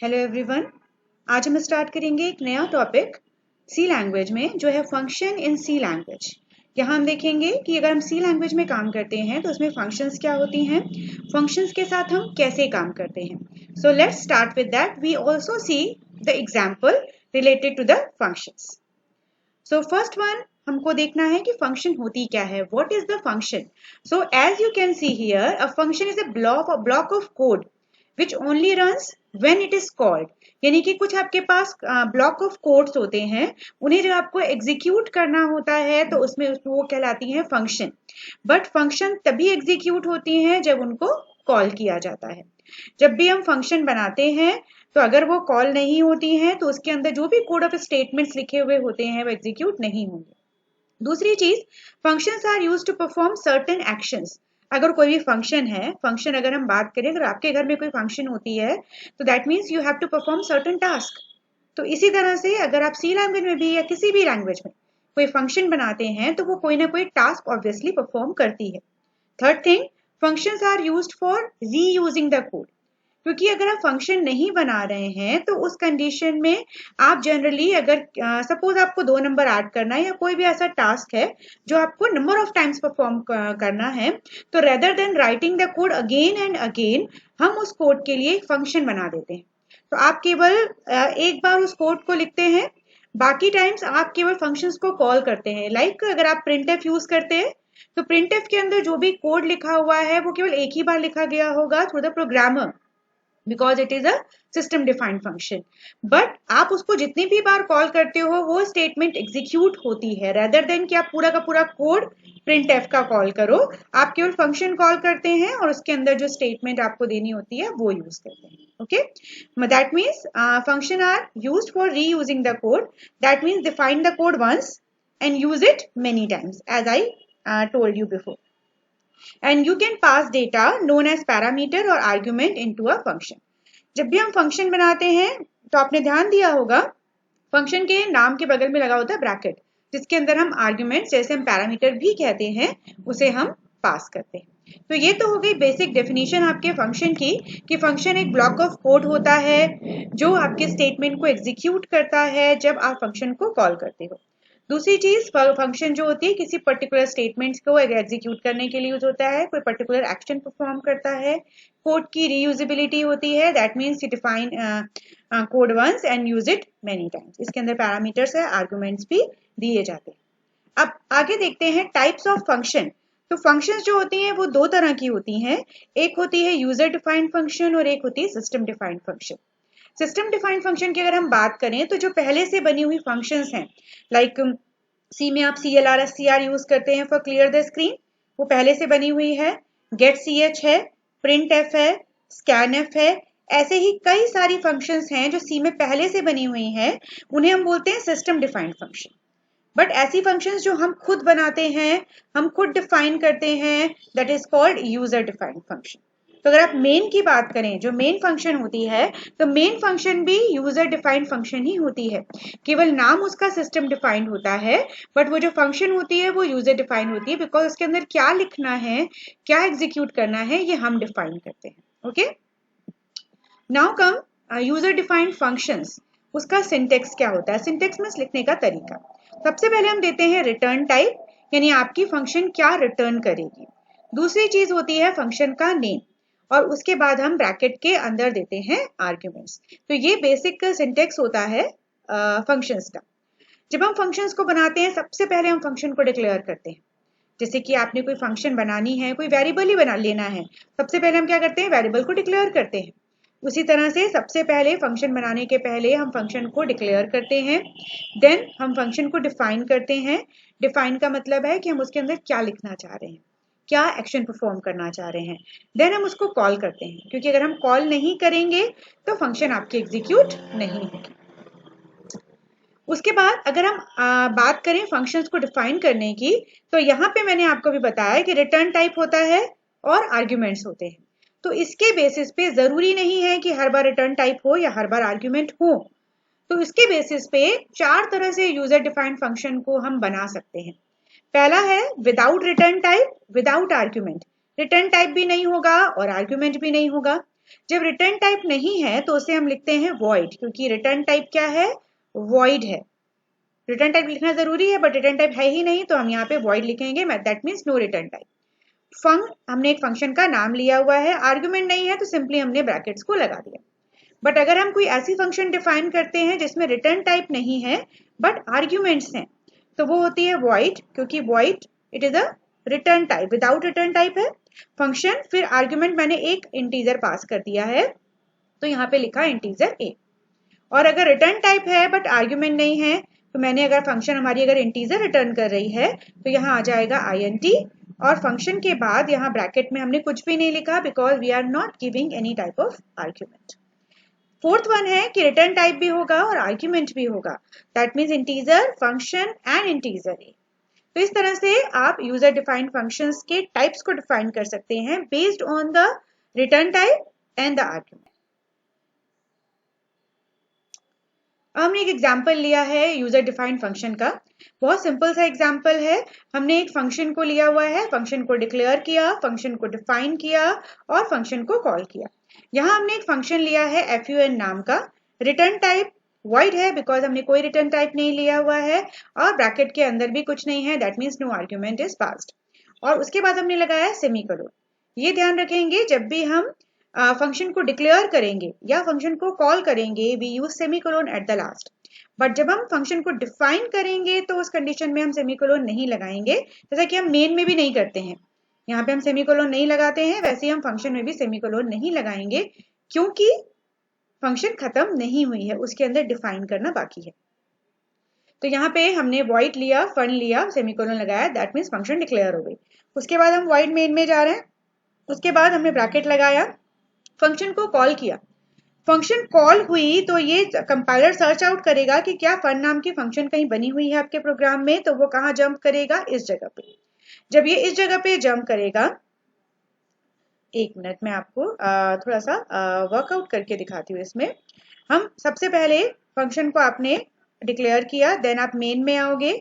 Hello everyone. आज हम start करेंगे एक नया टॉपिक सी लैंग्वेज में, जो है फंक्शन इन सी लैंग्वेज। यहाँ हम देखेंगे कि अगर हम सी लैंग्वेज में काम करते हैं तो उसमें फंक्शंस क्या होती हैं, फंक्शंस के साथ हम कैसे काम करते हैं। So let's start with that. We also see the example related to the functions. So first one हमको देखना है कि फंक्शन होती क्या है, what is the function. So as you can see here, a function is a block of code which only runs when it is called. यानी कि कुछ आपके पास ब्लॉक ऑफ कोड्स होते हैं, उन्हें जब आपको एग्जीक्यूट करना होता है तो उसमें वो कहलाती हैं फंक्शन। बट फंक्शन तभी एग्जीक्यूट होती हैं जब उनको कॉल किया जाता है। जब भी हम फंक्शन बनाते हैं तो अगर वो कॉल नहीं होती हैं तो उसके अंदर जो भी कोड ऑफ स्टेटमेंट्स लिखे हुए होते हैं वो एग्जीक्यूट नहीं होंगे। दूसरी चीज, functions are used to perform certain actions. अगर कोई भी फंक्शन है, फंक्शन अगर हम बात करें, अगर आपके घर में कोई फंक्शन होती है तो that means you have to perform certain task. तो इसी तरह से अगर आप सी लैंग्वेज में भी या किसी भी लैंग्वेज में कोई फंक्शन बनाते हैं तो वो कोई ना कोई टास्क ऑब्वियसली परफॉर्म करती है। Third thing, functions are used for reusing the code. क्योंकि अगर आप फंक्शन नहीं बना रहे हैं तो उस कंडीशन में आप जनरली, अगर सपोज आपको 2 नंबर ऐड करना है या कोई भी ऐसा टास्क है जो आपको नंबर ऑफ टाइम्स परफॉर्म करना है, तो rather than writing the code again and again, हम उस कोड के लिए एक फंक्शन बना देते हैं। तो आप केवल एक बार उस कोड को लिखते हैं, बाकी टाइम्स आप केवल फंक्शंस को कॉल करते हैं। लाइक अगर आप प्रिंटफ यूज करते हैं तो प्रिंटफ के अंदर जो भी कोड लिखा हुआ है वो केवल एक ही बार लिखा गया होगा through the programmer, because it is a system defined function. But आप उसको जितनी भी बार कॉल करते हो वो स्टेटमेंट एग्जीक्यूट होती है, रेदर देन कि आप पूरा का पूरा कोड प्रिंट एफ का कॉल करो। आप केवल फंक्शन कॉल करते हैं और उसके अंदर जो स्टेटमेंट आपको देनी होती है वो यूज करते हैं। Okay, that means function are used for reusing the code. That means define the code once and use it many times, as I told you before. And you can pass data known as parameter or argument into a function. जब भी हम function बनाते हैं तो आपने ध्यान दिया होगा, फंक्शन के नाम के बगल में लगा होता है ब्रैकेट, जिसके अंदर हम आर्ग्यूमेंट, जैसे हम पैरामीटर भी कहते हैं, उसे हम पास करते हैं। तो ये तो हो गई बेसिक डेफिनेशन आपके फंक्शन की, कि फंक्शन एक ब्लॉक ऑफ कोड होता है जो आपके स्टेटमेंट को एग्जीक्यूट करता है जब आप फंक्शन को कॉल करते हो। दूसरी चीज, फंक्शन जो होती है किसी पर्टिकुलर स्टेटमेंट्स को एग्जीक्यूट करने के लिए यूज होता है, कोई पर्टिकुलर एक्शन परफॉर्म करता है। कोड की रीयूजेबिलिटी होती है, that means you define code once and use it many times. इसके अंदर पैरामीटर्स है, आर्गुमेंट्स भी दिए जाते हैं। अब आगे देखते हैं टाइप्स ऑफ फंक्शन। तो फंक्शंस जो होती हैं वो दो तरह की होती हैं, एक होती है यूजर डिफाइंड फंक्शन और एक होती है system defined function. System defined function की अगर हम बात करें तो जो पहले से बनी हुई फंक्शंस हैं, लाइक सी में आप CLR SCR यूज करते हैं फॉर क्लियर द स्क्रीन, वो पहले से बनी हुई है। गेट CH है, प्रिंट एफ है, स्कैन एफ है, ऐसे ही कई सारी फंक्शंस हैं जो सी में पहले से बनी हुई हैं, उन्हें हम बोलते हैं सिस्टम डिफाइंड फंक्शन। बट ऐसी फंक्शंस जो हम खुद बनाते हैं, हम खुद डिफाइन करते हैं, that is called user defined function. तो अगर आप मेन की बात करें, जो मेन फंक्शन होती है, तो मेन फंक्शन भी यूजर डिफाइंड फंक्शन ही होती है। केवल नाम उसका सिस्टम डिफाइंड होता है, बट वो जो फंक्शन होती है वो यूजर डिफाइंड होती है, बिकॉज उसके अंदर क्या लिखना है, क्या एग्जीक्यूट करना है, ये हम डिफाइन करते हैं। Okay, now come user defined functions. उसका सिंटेक्स क्या होता है, सिंटेक्स में लिखने का तरीका। सबसे पहले हम देते हैं रिटर्न टाइप, यानी आपकी फंक्शन क्या रिटर्न करेगी। दूसरी चीज होती है फंक्शन का नेम, और उसके बाद हम ब्रैकेट के अंदर देते हैं आर्ग्यूमेंट्स। तो ये बेसिक सिंटेक्स होता है फंक्शंस का। जब हम फंक्शंस को बनाते हैं, सबसे पहले हम फंक्शन को डिक्लेयर करते हैं। जैसे कि आपने कोई फंक्शन बनानी है, कोई वेरिएबल ही बना लेना है, सबसे पहले हम क्या करते हैं, वेरिएबल को डिक्लेयर करते हैं। उसी तरह से सबसे पहले फंक्शन बनाने के पहले हम फंक्शन को डिक्लेयर करते हैं, देन हम फंक्शन को डिफाइन करते हैं। डिफाइन का मतलब है कि हम उसके अंदर क्या लिखना चाह रहे हैं, क्या एक्शन परफॉर्म करना चाह रहे हैं, देन हम उसको कॉल करते हैं, क्योंकि अगर हम कॉल नहीं करेंगे तो फंक्शन आपकी एग्जीक्यूट नहीं होगी। उसके बाद अगर हम बात करें फंक्शंस को डिफाइन करने की, तो यहाँ पे मैंने आपको भी बताया कि रिटर्न टाइप होता है और आर्ग्यूमेंट्स होते हैं। तो इसके बेसिस पे जरूरी नहीं है कि हर बार रिटर्न टाइप हो या हर बार आर्ग्यूमेंट हो। तो इसके बेसिस पे 4 तरह से यूजर डिफाइंड फंक्शन को हम बना सकते हैं। पहला है without return type, without argument. Return type भी नहीं होगा और आर्ग्यूमेंट भी नहीं होगा। जब रिटर्न टाइप नहीं है तो उसे हम लिखते हैं वॉइड, क्योंकि रिटर्न टाइप क्या है, वॉइड है। रिटर्न टाइप लिखना जरूरी है बट रिटर्न टाइप है ही नहीं, तो हम यहाँ पे वॉइड लिखेंगे, that means no return type. हमने एक फंक्शन का नाम लिया हुआ है, आर्गुमेंट नहीं है तो सिंपली हमने ब्रैकेट्स को लगा दिया। बट अगर हम कोई ऐसी फंक्शन डिफाइन करते हैं जिसमें रिटर्न टाइप नहीं है बट आर्ग्यूमेंट्स हैं, तो वो होती है वॉइड, क्योंकि void it is a return type, without return type है फंक्शन, फिर आर्ग्यूमेंट मैंने एक इंटीजर पास कर दिया है, तो यहाँ पे लिखा इंटीजर ए। और अगर रिटर्न टाइप है बट आर्ग्यूमेंट नहीं है, तो मैंने अगर फंक्शन हमारी अगर इंटीजर रिटर्न कर रही है तो यहाँ आ जाएगा int, और फंक्शन के बाद यहाँ ब्रैकेट में हमने कुछ भी नहीं लिखा because we are not giving any type of argument. Fourth one है कि रिटर्न टाइप भी होगा और आर्ग्यूमेंट भी होगा, that means integer, function and integer a. तो इस तरह से आप यूजर डिफाइंड फंक्शंस के टाइप्स को डिफाइन कर सकते हैं based on the return type and the argument. हमने एक एग्जाम्पल लिया है यूजर डिफाइंड फंक्शन का, बहुत सिंपल सा एग्जाम्पल है। हमने एक फंक्शन को लिया हुआ है, फंक्शन को डिक्लेयर किया, फंक्शन को डिफाइन किया और फंक्शन को कॉल किया। यहाँ हमने एक फंक्शन लिया है fun नाम का, रिटर्न टाइप वॉइड है बिकॉज हमने कोई रिटर्न टाइप नहीं लिया हुआ है, और ब्रैकेट के अंदर भी कुछ नहीं है, that means no argument is passed. और उसके बाद हमने लगाया सेमीकोलन। ये ध्यान रखेंगे जब भी हम फंक्शन को डिक्लेयर करेंगे या फंक्शन को कॉल करेंगे we use semicolon at the last, but जब हम फंक्शन को डिफाइन करेंगे तो उस कंडीशन में हम सेमीकोलन नहीं लगाएंगे, जैसा कि हम मेन में भी नहीं करते हैं। यहाँ पे हम सेमीकोलन नहीं लगाते हैं, वैसे ही हम फंक्शन में भी सेमीकोलन नहीं लगाएंगे, क्योंकि फंक्शन खत्म नहीं हुई है, उसके अंदर डिफाइन करना बाकी है। तो यहाँ पे हमने वॉइड लिया, फन लिया, सेमीकोलन लगाया, दैट मीन्स फंक्शन डिक्लेयर हो गई। उसके बाद हम वॉइड मेन में जा रहे हैं, उसके बाद हमने ब्रैकेट लगाया, फंक्शन को कॉल किया। फंक्शन कॉल हुई तो ये कंपाइलर सर्च आउट करेगा कि क्या फन नाम की फंक्शन कहीं बनी हुई है आपके प्रोग्राम में, तो वो कहाँ जंप करेगा, इस जगह पे। जब ये इस जगह पे जंप करेगा, एक मिनट में आपको थोड़ा सा वर्कआउट करके दिखाती हूँ। इसमें हम सबसे पहले फंक्शन को आपने डिक्लेयर किया, देन आप मेन में आओगे,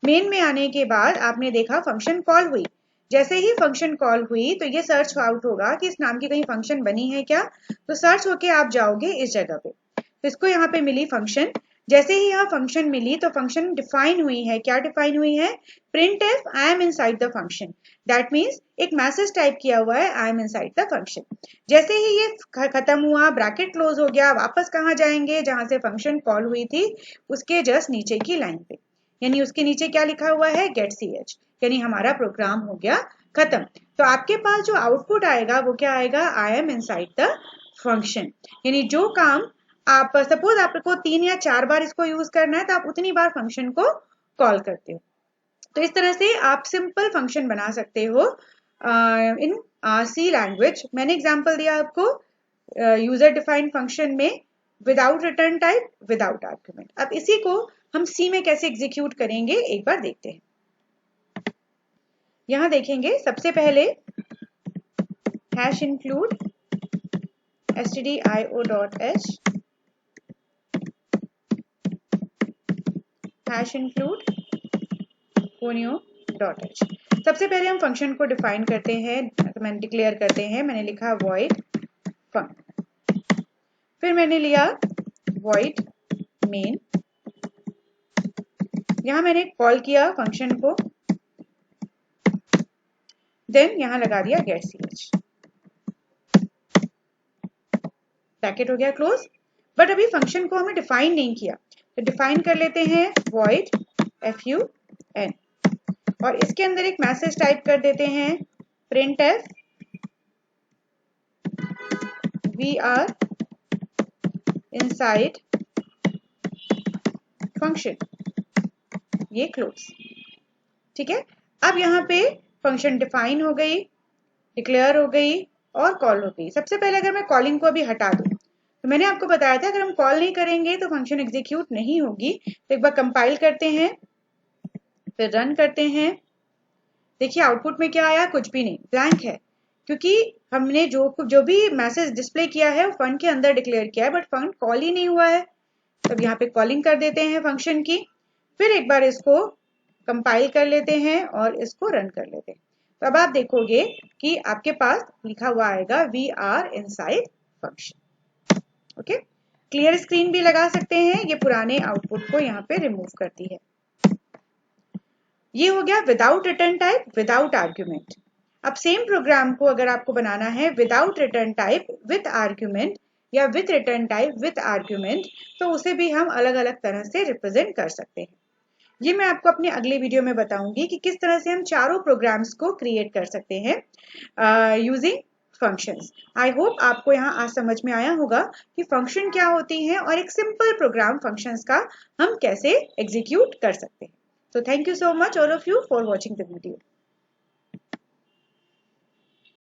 मेन में आने के बाद आपने देखा फंक्शन कॉल हुई। जैसे ही फंक्शन कॉल हुई तो ये सर्च आउट होगा कि इस नाम की कहीं फंक्शन बनी है क्या, तो सर्च होके आप जाओगे इस जगह पे, तो इसको यहाँ पे मिली फंक्शन। जैसे ही यहाँ फंक्शन मिली तो फंक्शन डिफाइन हुई है, क्या डिफाइन हुई है, printf I am inside the function, that means एक मैसेज टाइप किया हुआ है I am inside the function. जैसे ही ये खत्म हुआ, ब्रैकेट क्लोज हो गया, वापस कहाँ जाएंगे, जहां से फंक्शन कॉल हुई थी उसके जस्ट नीचे की लाइन पे, यानी उसके नीचे क्या लिखा हुआ है, गेट ch, यानी हमारा प्रोग्राम हो गया खत्म। तो आपके पास जो आउटपुट आएगा वो क्या आएगा, I am inside the function. यानी जो काम आप सपोज आपको 3 या 4 बार इसको यूज करना है तो आप उतनी बार फंक्शन को कॉल करते हो। तो इस तरह से आप सिंपल फंक्शन बना सकते हो इन सी लैंग्वेज। मैंने एग्जांपल दिया आपको यूजर डिफाइंड फंक्शन में without return type, without argument. अब इसी को हम सी में कैसे एग्जीक्यूट करेंगे एक बार देखते हैं। यहां देखेंगे सबसे पहले #include stdio.h #include conio.h। सबसे पहले हम फंक्शन को डिफाइन करते हैं, तो मैंने डिक्लेयर करते हैं, मैंने लिखा void fun, फिर मैंने लिया void main, यहां मैंने कॉल किया फंक्शन को, देन यहां लगा दिया गेट ch, ब्रैकेट हो गया क्लोज। बट अभी फंक्शन को हमें डिफाइन नहीं किया, तो डिफाइन कर लेते हैं void fun, और इसके अंदर एक मैसेज टाइप कर देते हैं printf we are inside function, ये क्लोज। ठीक है, अब यहाँ पे फंक्शन डिफाइन हो गई, डिक्लेयर हो गई और कॉल हो गई। सबसे पहले अगर मैं कॉलिंग को अभी हटा दूं, तो मैंने आपको बताया था अगर हम कॉल नहीं करेंगे तो फंक्शन एग्जीक्यूट नहीं होगी। तो एक बार कंपाइल करते हैं, फिर रन करते हैं। देखिए आउटपुट में क्या आया, कुछ भी नहीं, ब्लैंक है, क्योंकि हमने जो भी मैसेज डिस्प्ले किया है वो फन के अंदर डिक्लेयर किया है, बट फन कॉल ही नहीं हुआ है। तब यहाँ पे कॉलिंग कर देते हैं फंक्शन की, फिर एक बार इसको कंपाइल कर लेते हैं और इसको रन कर लेते हैं। तो अब आप देखोगे कि आपके पास लिखा हुआ आएगा we are inside function. Okay, clear screen भी लगा सकते हैं, ये पुराने आउटपुट को यहाँ पे रिमूव करती है। ये हो गया without return type, without argument. अब सेम प्रोग्राम को अगर आपको बनाना है without return type with argument या with return type with argument, तो उसे भी हम अलग अलग तरह से रिप्रेजेंट कर सकते हैं। ये मैं आपको अपने अगले वीडियो में बताऊंगी कि किस तरह से हम चारों प्रोग्राम्स को क्रिएट कर सकते हैं यूजिंग फंक्शंस। आई होप आपको यहाँ आज समझ में आया होगा कि फंक्शन क्या होती हैं और एक सिंपल प्रोग्राम फंक्शंस का हम कैसे एग्जीक्यूट कर सकते हैं। So thank you so much all of you for watching the video.